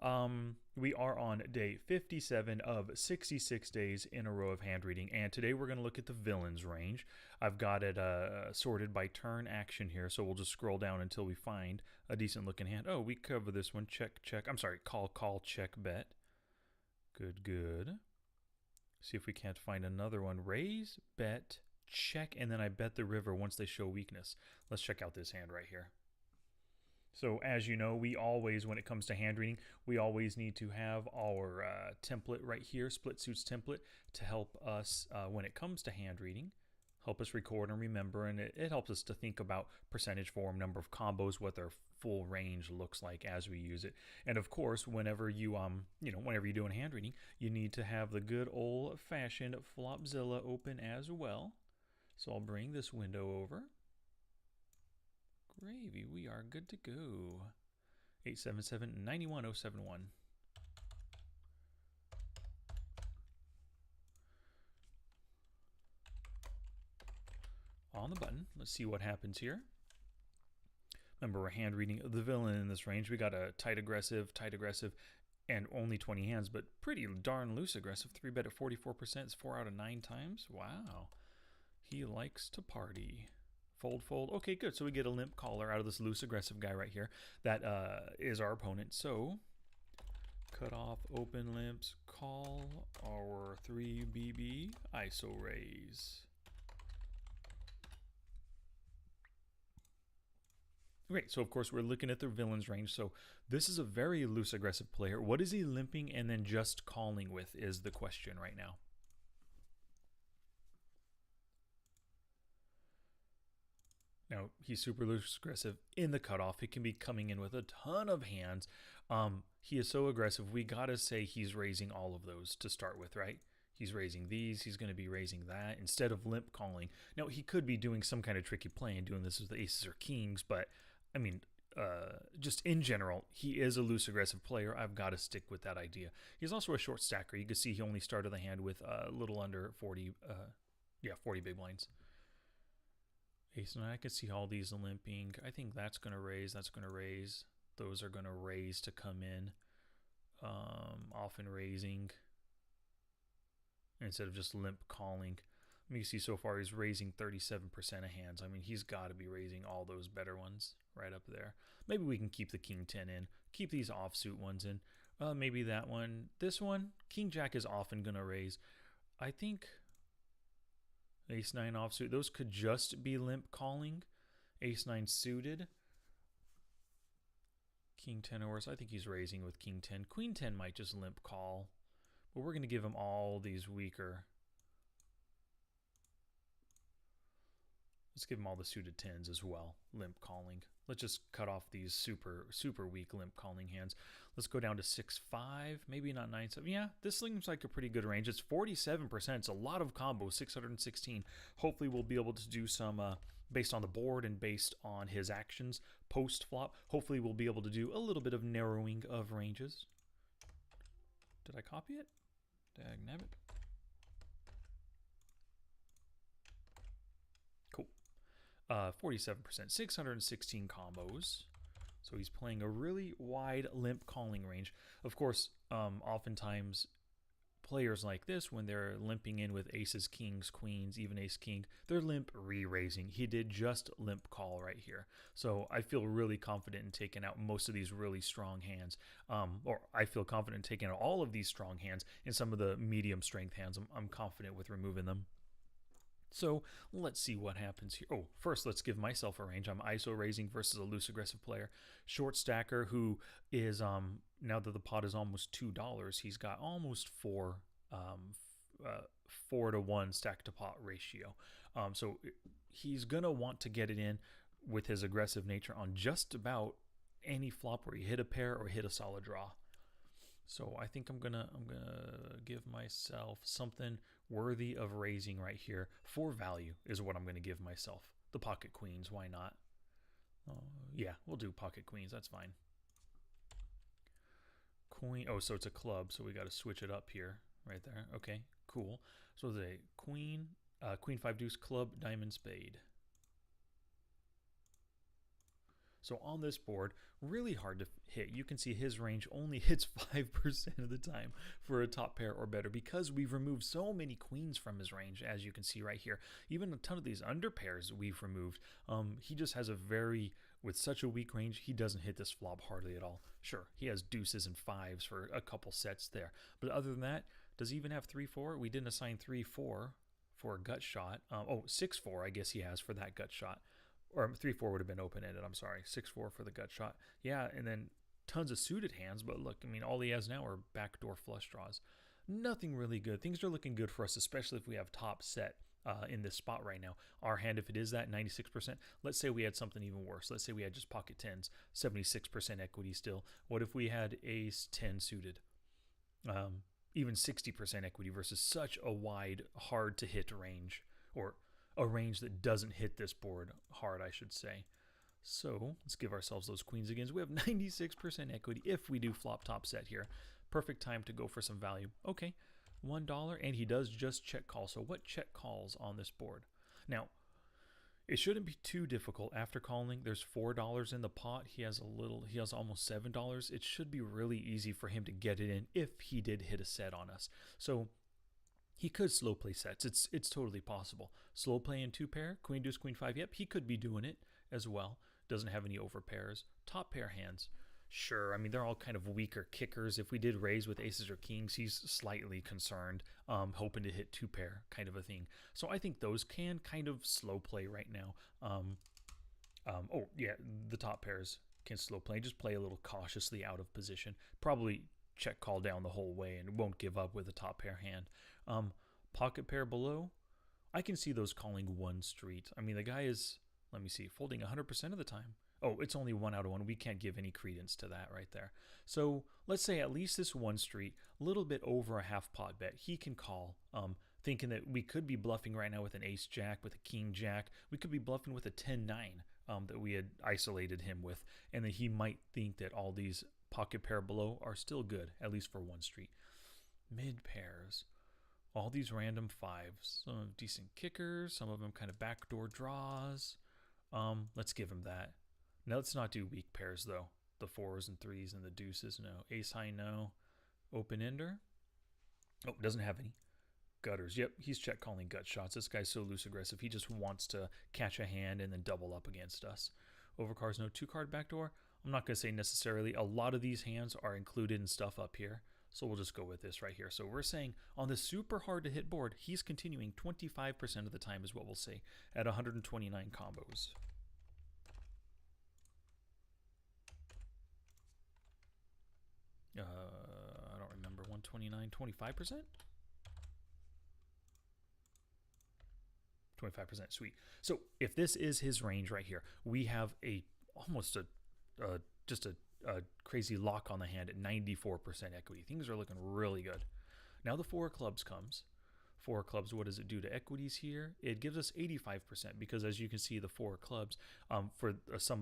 We are on day 57 of 66 days in a row of hand reading, and today we're going to look at the villains range. I've got it sorted by turn action here, so we'll just scroll down until we find a decent looking hand. Oh, we cover this one. Check, check. I'm sorry, call, call, check, bet. Good, good. See if we can't find another one. Raise, bet, check, and then I bet the river once they show weakness. Let's check out this hand right here. So as you know, we always, when it comes to hand reading, we always need to have our template right here, split suits template, to help us when it comes to hand reading, help us record and remember, and it helps us to think about percentage form, number of combos, what their full range looks like as we use it. And of course, whenever whenever you're doing hand reading, you need to have the good old-fashioned Flopzilla open as well. So I'll bring this window over. Gravy, we are good to go. 877-91071. On the button, let's see what happens here. Remember, we're hand reading the villain in this range. We got a tight aggressive, and only 20 hands, but pretty darn loose aggressive. 3-bet at 44% is 4 out of 9 times. Wow. He likes to party. Fold, fold. Okay, good. So we get a limp caller out of this loose aggressive guy right here. That is our opponent. So cut off, open limps, call our 3BB, ISO raise. Great, so of course we're looking at the villain's range. So this is a very loose aggressive player. What is he limping and then just calling with is the question right now. Now, he's super loose aggressive in the cutoff. He can be coming in with a ton of hands. He is so aggressive. We got to say he's raising all of those to start with, right? He's raising these. He's going to be raising that instead of limp calling. Now, he could be doing some kind of tricky play and doing this with the aces or kings, but, I mean, just in general, he is a loose aggressive player. I've got to stick with that idea. He's also a short stacker. You can see he only started the hand with a little under 40, 40 big blinds. Ace 9, I could see all these limping. I think that's going to raise. That's going to raise. Those are going to raise to come in. Often raising instead of just limp calling. Let me see, so far he's raising 37% of hands. I mean, he's got to be raising all those better ones right up there. Maybe we can keep the King 10 in. Keep these offsuit ones in. Maybe that one. This one, King Jack is often going to raise. I think Ace 9 offsuit. Those could just be limp calling. Ace 9 suited. King 10 or worse. I think he's raising with King 10. Queen 10 might just limp call. But we're going to give him all these weaker. Let's give him all the suited 10s as well. Limp calling. Let's just cut off these super weak limp calling hands. Let's go down to 6-5. Maybe not 9-7. Yeah, this seems like a pretty good range. It's 47%. It's a lot of combos. 616. Hopefully we'll be able to do some, based on the board and based on his actions post-flop. Hopefully we'll be able to do a little bit of narrowing of ranges. Did I copy it? Dagnabbit. Cool. 47%, 616 combos. So he's playing a really wide limp calling range. Of course, oftentimes players like this, when they're limping in with aces, kings, queens, even ace king, they're limp re-raising. He did just limp call right here. So I feel really confident in taking out most of these really strong hands. Or I feel confident in taking out all of these strong hands, and some of the medium strength hands, I'm confident with removing them. So let's see what happens here. Oh, first let's give myself a range. I'm ISO raising versus a loose aggressive player. Short stacker who is, now that the pot is almost $2, he's got almost 4 to 1 stack to pot ratio. So he's going to want to get it in with his aggressive nature on just about any flop where you hit a pair or hit a solid draw. So I think I'm gonna give myself something worthy of raising right here. For value is what I'm gonna give myself. The pocket queens, why not? Yeah, we'll do pocket queens, that's fine. Queen, oh, so it's a club, so we gotta switch it up here, right there. Okay, cool. So the queen, queen 5 deuce, club, diamond, spade. So on this board, really hard to hit. You can see his range only hits 5% of the time for a top pair or better because we've removed so many queens from his range, as you can see right here. Even a ton of these under pairs we've removed. He just has with such a weak range, he doesn't hit this flop hardly at all. Sure, he has deuces and fives for a couple sets there. But other than that, does he even have 3-4? We didn't assign 3-4 for a gut shot. 6-4 I guess he has for that gut shot. Or 3-4 would have been open-ended, I'm sorry. 6-4 for the gut shot. Yeah, and then tons of suited hands, but look, I mean, all he has now are backdoor flush draws. Nothing really good. Things are looking good for us, especially if we have top set in this spot right now. Our hand, if it is that 96%, let's say we had something even worse. Let's say we had just pocket tens, 76% equity still. What if we had ace 10 suited? Even 60% equity versus such a wide, hard to hit range, or a range that doesn't hit this board hard, I should say. So let's give ourselves those queens again. We have 96% equity if we do flop top set here. Perfect time to go for some value. Okay, $1, and he does just check call. So what check calls on this board? Now, it shouldn't be too difficult. After calling, there's $4 in the pot. He has almost $7. It should be really easy for him to get it in if he did hit a set on us. So he could slow play sets. It's totally possible. Slow play in 2-pair, queen deuce, queen 5. Yep, he could be doing it as well. Doesn't have any over pairs. Top pair hands. Sure, I mean, they're all kind of weaker kickers. If we did raise with aces or kings, he's slightly concerned, hoping to hit 2-pair kind of a thing. So I think those can kind of slow play right now. Oh, yeah, the top pairs can slow play. Just play a little cautiously out of position. Probably check call down the whole way and won't give up with a top pair hand. Pocket pair below, I can see those calling one street. I mean, the guy is, let me see, folding 100% of the time. Oh, it's only 1 out of 1. We can't give any credence to that right there. So let's say at least this one street, a little bit over a half pot bet, he can call, thinking that we could be bluffing right now with an ace jack, with a king jack. We could be bluffing with a 10-9 that we had isolated him with, and that he might think that all these pocket pair below are still good, at least for one street. Mid pairs, all these random fives, some decent kickers, some of them kind of backdoor draws. Let's give him that. Now let's not do weak pairs though. The 4s and 3s and the deuces, no. Ace high, no. Open ender. Oh, doesn't have any. Gutters. Yep, he's check calling gut shots. This guy's so loose aggressive. He just wants to catch a hand and then double up against us. Overcards, no. 2-card backdoor. I'm not going to say necessarily. A lot of these hands are included in stuff up here. So we'll just go with this right here. So we're saying on this super hard to hit board, he's continuing 25% of the time is what we'll say at 129 combos. I don't remember, 129, 25%? 25%, sweet. So if this is his range right here, we have almost just a crazy lock on the hand at 94% equity. Things are looking really good. Now the 4 of clubs comes. 4 of clubs, what does it do to equities here? It gives us 85% because as you can see, the 4 of clubs, for some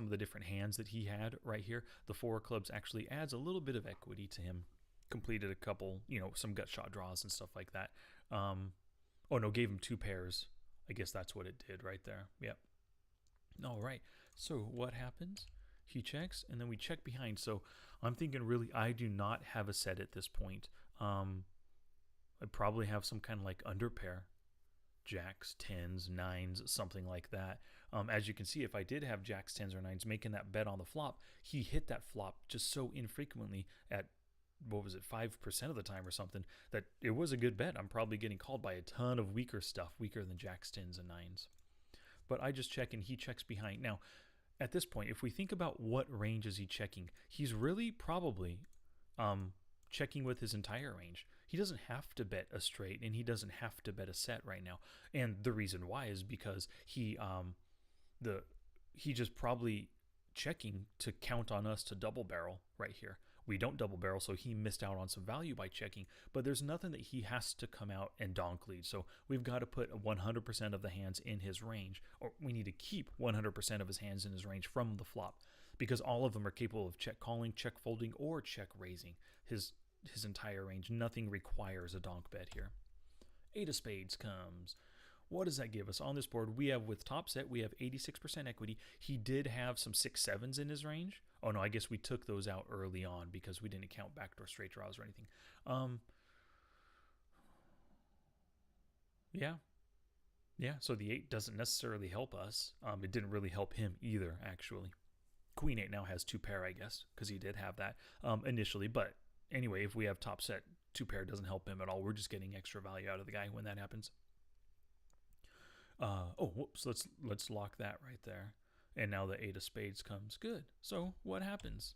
of the different hands that he had right here, the 4 of clubs actually adds a little bit of equity to him. Completed a couple, some gut shot draws and stuff like that. Oh no, gave him 2 pairs. I guess that's what it did right there. Yep. All right. So what happens? He checks, and then we check behind. So I'm thinking really I do not have a set at this point. I probably have some kind of like under pair. Jacks, 10s, 9s, something like that. As you can see, if I did have jacks, 10s, or 9s making that bet on the flop, he hit that flop just so infrequently at, 5% of the time or something, that it was a good bet. I'm probably getting called by a ton of weaker stuff, weaker than jacks, 10s, and 9s. But I just check, and he checks behind. Now, at this point, if we think about what range is he checking, he's really probably checking with his entire range. He doesn't have to bet a straight, and he doesn't have to bet a set right now. And the reason why is because he's just probably checking to count on us to double barrel right here. We don't double barrel, so he missed out on some value by checking, but there's nothing that he has to come out and donk lead. So we've got to put 100% of the hands in his range, or we need to keep 100% of his hands in his range from the flop, because all of them are capable of check calling, check folding, or check raising. His entire range. Nothing requires a donk bet here. 8 of spades comes. what does that give us? On this board, we have with top set, we have 86% equity. He did have some 6-7s in his range. Oh no, I guess we took those out early on because we didn't count backdoor straight draws or anything. Yeah, so the 8 doesn't necessarily help us. It didn't really help him either, actually. Queen 8 now has 2 pair, I guess, because he did have that initially. But anyway, if we have top set, 2 pair doesn't help him at all. We're just getting extra value out of the guy when that happens. Oh, whoops, let's lock that right there. And now the 8 of spades comes. Good. So what happens?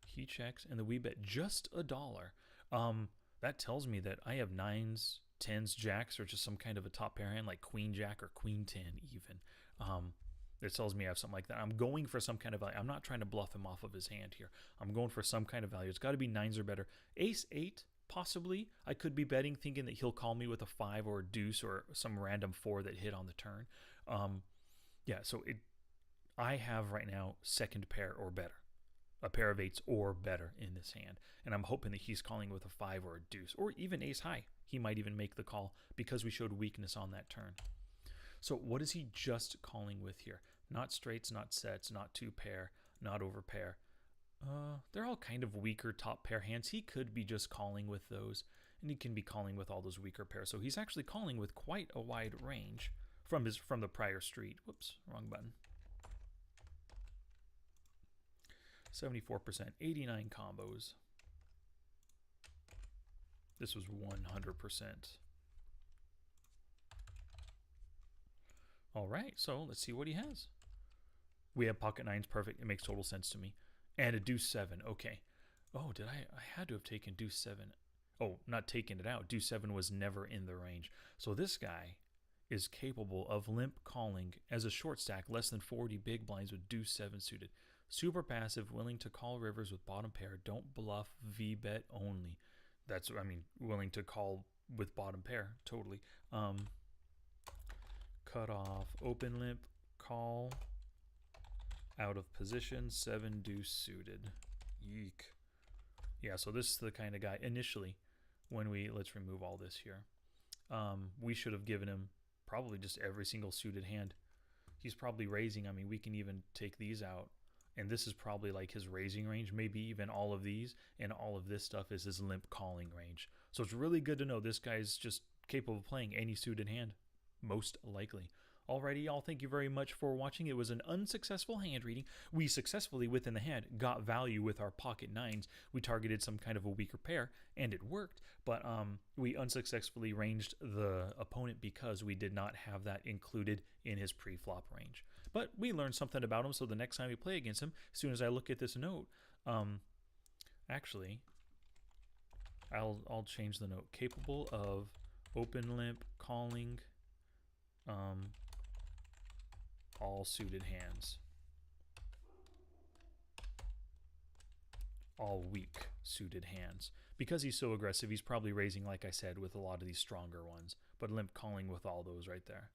He checks, and then we bet just $1. That tells me that I have 9s, 10s, jacks, or just some kind of a top pair hand like queen jack or queen 10 even. It tells me I have something like that. I'm going for some kind of value. I'm not trying to bluff him off of his hand here. I'm going for some kind of value. It's got to be 9s or better. Ace 8, possibly. I could be betting thinking that he'll call me with a 5 or a deuce or some random 4 that hit on the turn. Yeah, so I have right now second pair or better. A pair of 8s or better in this hand. And I'm hoping that he's calling with a 5 or a deuce or even ace high. He might even make the call because we showed weakness on that turn. So what is he just calling with here? Not straights, not sets, not 2 pair, not over pair. They're all kind of weaker top pair hands. He could be just calling with those, and he can be calling with all those weaker pairs. So he's actually calling with quite a wide range from the prior street. Whoops, wrong button. 74%, 89 combos. This was 100%. All right, so let's see what he has. We have pocket 9s, perfect. It makes total sense to me. And a deuce 7, okay. Oh, did I had to have taken deuce 7. Oh, not taking it out. Deuce 7 was never in the range. So this guy is capable of limp calling as a short stack, less than 40 big blinds with deuce 7 suited. Super passive, willing to call rivers with bottom pair. Don't bluff, V-bet only. That's, I mean, willing to call with bottom pair, totally. Cut off, open limp, call, out of position, 7 deuce suited. Yeek. Yeah, so this is the kind of guy, initially, when let's remove all this here. We should have given him probably just every single suited hand. He's probably raising, I mean, we can even take these out. And this is probably like his raising range, maybe even all of these, and all of this stuff is his limp calling range. So it's really good to know this guy's just capable of playing any suited hand, most likely. Alrighty, y'all, thank you very much for watching. It was an unsuccessful hand reading. We successfully, within the hand, got value with our pocket 9s. We targeted some kind of a weaker pair, and it worked. But we unsuccessfully ranged the opponent because we did not have that included in his pre-flop range. But we learned something about him, so the next time we play against him, as soon as I look at this note, actually, I'll change the note. Capable of open limp, calling, all suited hands. All weak suited hands. Because he's so aggressive, he's probably raising, like I said, with a lot of these stronger ones, but limp calling with all those right there.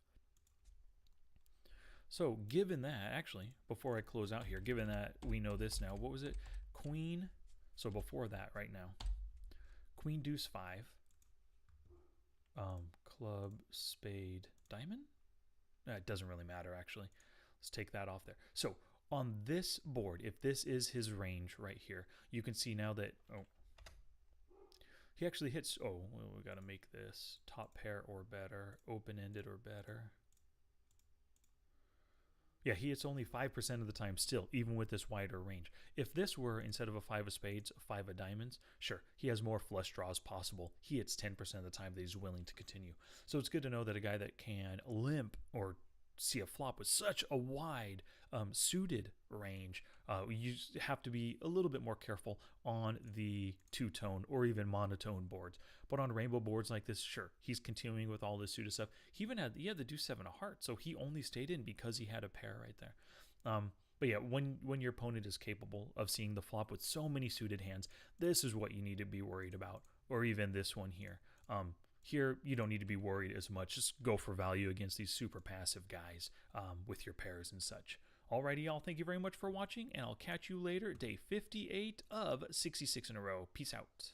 So given that, actually, before I close out here, given that we know this now, what was it? Queen, so before that right now, queen deuce 5, club, spade, diamond? It doesn't really matter, actually. Let's take that off there. So on this board, if this is his range right here, you can see now that, he actually hits, well, we got to make this top pair or better, open-ended or better. Yeah, he hits only 5% of the time still, even with this wider range. If this were, instead of a 5 of spades, a 5 of diamonds, sure, he has more flush draws possible. He hits 10% of the time that he's willing to continue. So it's good to know that a guy that can limp or see a flop with such a wide suited range, you have to be a little bit more careful on the two-tone or even monotone boards. But on rainbow boards like this, sure, he's continuing with all this suited stuff. He had the deuce 7 of hearts, so he only stayed in because he had a pair right there. But yeah, when your opponent is capable of seeing the flop with so many suited hands, this is what you need to be worried about, or even this one here. Here, you don't need to be worried as much. Just go for value against these super passive guys with your pairs and such. Alrighty, y'all. Thank you very much for watching, and I'll catch you later. Day 58 of 66 in a row. Peace out.